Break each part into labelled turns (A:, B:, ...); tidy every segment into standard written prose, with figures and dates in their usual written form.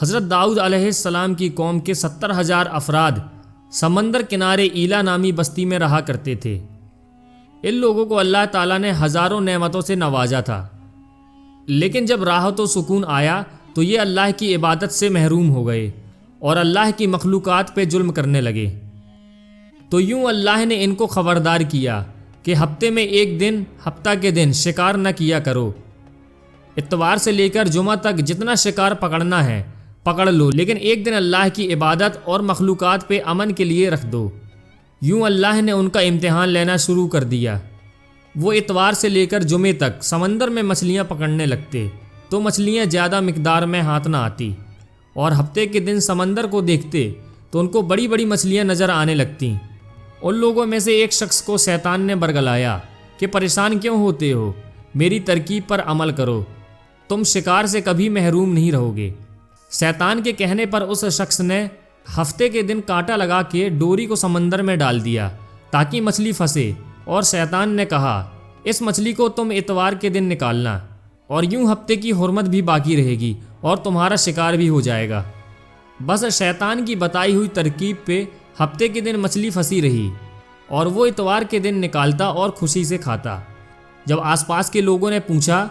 A: حضرت داؤد علیہ السلام کی قوم کے 70,000 افراد سمندر کنارے ایلا نامی بستی میں رہا کرتے تھے۔ ان لوگوں کو اللہ تعالیٰ نے ہزاروں نعمتوں سے نوازا تھا، لیکن جب راحت و سکون آیا تو یہ اللہ کی عبادت سے محروم ہو گئے اور اللہ کی مخلوقات پہ ظلم کرنے لگے۔ تو یوں اللہ نے ان کو خبردار کیا کہ ہفتے میں ایک دن، ہفتہ کے دن شکار نہ کیا کرو۔ اتوار سے لے کر جمعہ تک جتنا شکار پکڑنا ہے پکڑ لو، لیکن ایک دن اللہ کی عبادت اور مخلوقات پہ امن کے لیے رکھ دو۔ یوں اللہ نے ان کا امتحان لینا شروع کر دیا۔ وہ اتوار سے لے کر جمعے تک سمندر میں مچھلیاں پکڑنے لگتے تو مچھلیاں زیادہ مقدار میں ہاتھ نہ آتی، اور ہفتے کے دن سمندر کو دیکھتے تو ان کو بڑی بڑی مچھلیاں نظر آنے لگتیں۔ ان لوگوں میں سے ایک شخص کو شیطان نے برگلایا کہ پریشان کیوں ہوتے ہو، میری ترکیب پر عمل کرو، تم شکار سے کبھی محروم نہیں رہو گے۔ شیطان کے کہنے پر اس شخص نے ہفتے کے دن کانٹا لگا کے ڈوری کو سمندر میں ڈال دیا تاکہ مچھلی پھنسے، اور شیطان نے کہا اس مچھلی کو تم اتوار کے دن نکالنا، اور یوں ہفتے کی حرمت بھی باقی رہے گی اور تمہارا شکار بھی ہو جائے گا۔ بس شیطان کی بتائی ہوئی ترکیب پہ ہفتے کے دن مچھلی پھنسی رہی اور وہ اتوار کے دن نکالتا اور خوشی سے کھاتا۔ جب آس پاس کے لوگوں نے پوچھا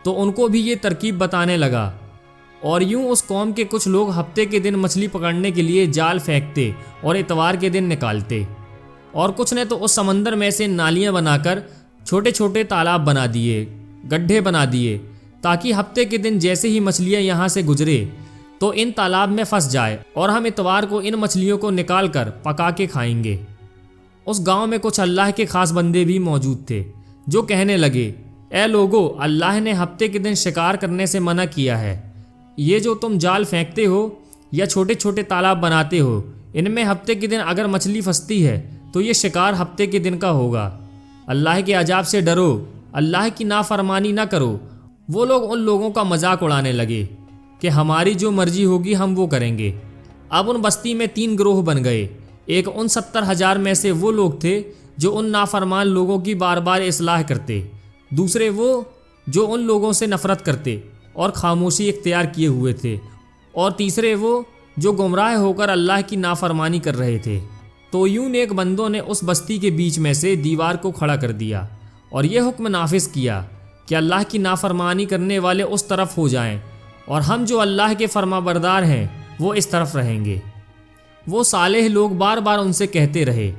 A: تو ان کو بھی یہ ترکیب بتانے لگا، اور یوں اس قوم کے کچھ لوگ ہفتے کے دن مچھلی پکڑنے کے لیے جال پھینکتے اور اتوار کے دن نکالتے، اور کچھ نے تو اس سمندر میں سے نالیاں بنا کر چھوٹے چھوٹے تالاب بنا دیے، گڈھے بنا دیے، تاکہ ہفتے کے دن جیسے ہی مچھلیاں یہاں سے گزرے تو ان تالاب میں پھنس جائے اور ہم اتوار کو ان مچھلیوں کو نکال کر پکا کے کھائیں گے۔ اس گاؤں میں کچھ اللہ کے خاص بندے بھی موجود تھے جو کہنے لگے، اے لوگو، اللہ نے ہفتے کے دن شکار کرنے سے منع کیا ہے۔ یہ جو تم جال پھینکتے ہو یا چھوٹے چھوٹے تالاب بناتے ہو، ان میں ہفتے کے دن اگر مچھلی پھنستی ہے تو یہ شکار ہفتے کے دن کا ہوگا۔ اللہ کے عذاب سے ڈرو، اللہ کی نافرمانی نہ کرو۔ وہ لوگ ان لوگوں کا مذاق اڑانے لگے کہ ہماری جو مرضی ہوگی ہم وہ کریں گے۔ اب ان بستی میں 3 گروہ بن گئے۔ ایک ان 70,000 میں سے وہ لوگ تھے جو ان نافرمان لوگوں کی بار بار اصلاح کرتے، دوسرے وہ جو ان لوگوں سے نفرت کرتے اور خاموشی اختیار کیے ہوئے تھے، اور تیسرے وہ جو گمراہ ہو کر اللہ کی نافرمانی کر رہے تھے۔ تو یوں نیک بندوں نے اس بستی کے بیچ میں سے دیوار کو کھڑا کر دیا اور یہ حکم نافذ کیا کہ اللہ کی نافرمانی کرنے والے اس طرف ہو جائیں اور ہم جو اللہ کے فرما بردار ہیں وہ اس طرف رہیں گے۔ وہ صالح لوگ بار بار ان سے کہتے رہے،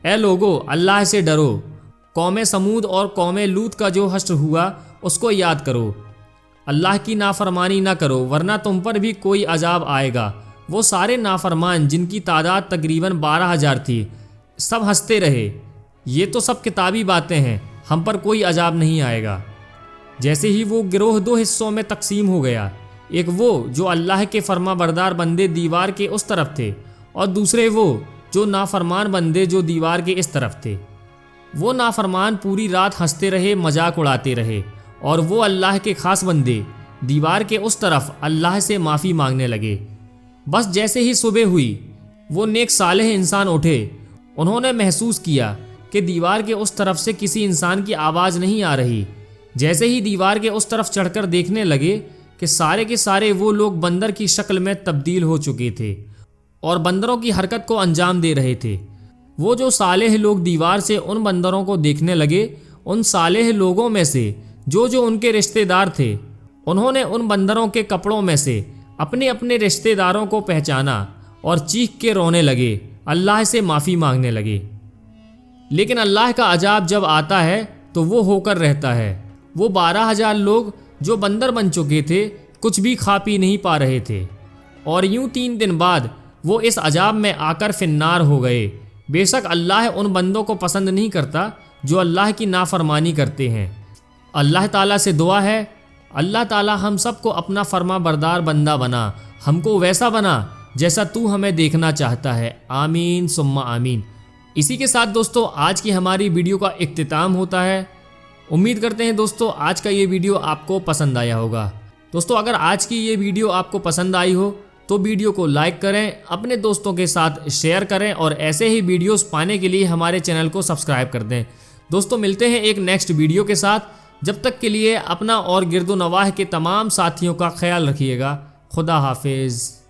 A: اے لوگو، اللہ سے ڈرو۔ قوم سمود اور قوم لوط کا جو حشر ہوا اس کو یاد کرو۔ اللہ کی نافرمانی نہ کرو ورنہ تم پر بھی کوئی عذاب آئے گا۔ وہ سارے نافرمان جن کی تعداد تقریباً 12,000 تھی، سب ہنستے رہے، یہ تو سب کتابی باتیں ہیں، ہم پر کوئی عذاب نہیں آئے گا۔ جیسے ہی وہ گروہ 2 حصوں میں تقسیم ہو گیا، ایک وہ جو اللہ کے فرما بردار بندے دیوار کے اس طرف تھے، اور دوسرے وہ جو نافرمان بندے جو دیوار کے اس طرف تھے۔ وہ نافرمان پوری رات ہنستے رہے، مذاق اڑاتے رہے، اور وہ اللہ کے خاص بندے دیوار کے اس طرف اللہ سے معافی مانگنے لگے۔ بس جیسے ہی صبح ہوئی، وہ نیک صالح انسان اٹھے، انہوں نے محسوس کیا کہ دیوار کے اس طرف سے کسی انسان کی آواز نہیں آ رہی۔ جیسے ہی دیوار کے اس طرف چڑھ کر دیکھنے لگے کہ سارے کے سارے وہ لوگ بندر کی شکل میں تبدیل ہو چکے تھے اور بندروں کی حرکت کو انجام دے رہے تھے۔ وہ جو صالح لوگ دیوار سے ان بندروں کو دیکھنے لگے، ان صالح لوگوں میں سے جو ان کے رشتہ دار تھے، انہوں نے ان بندروں کے کپڑوں میں سے اپنے اپنے رشتہ داروں کو پہچانا اور چیخ کے رونے لگے، اللہ سے معافی مانگنے لگے۔ لیکن اللہ کا عذاب جب آتا ہے تو وہ ہو کر رہتا ہے۔ وہ 12,000 لوگ جو بندر بن چکے تھے کچھ بھی کھا پی نہیں پا رہے تھے، اور یوں 3 دن بعد وہ اس عذاب میں آ کر فنار ہو گئے۔ بے شک اللہ ان بندوں کو پسند نہیں کرتا جو اللہ کی نافرمانی کرتے ہیں۔ اللہ تعالیٰ سے دعا ہے، اللہ تعالیٰ ہم سب کو اپنا فرما بردار بندہ بنا، ہم کو ویسا بنا جیسا تو ہمیں دیکھنا چاہتا ہے، آمین ثم آمین۔ اسی کے ساتھ دوستو آج کی ہماری ویڈیو کا اختتام ہوتا ہے۔ امید کرتے ہیں دوستو آج کا یہ ویڈیو آپ کو پسند آیا ہوگا۔ دوستو اگر آج کی یہ ویڈیو آپ کو پسند آئی ہو تو ویڈیو کو لائک کریں، اپنے دوستوں کے ساتھ شیئر کریں، اور ایسے ہی ویڈیوز پانے کے لیے ہمارے چینل کو سبسکرائب کر دیں۔ دوستو ملتے ہیں ایک نیکسٹ ویڈیو کے ساتھ، جب تک کے لیے اپنا اور گرد و نواح کے تمام ساتھیوں کا خیال رکھیے گا۔ خدا حافظ۔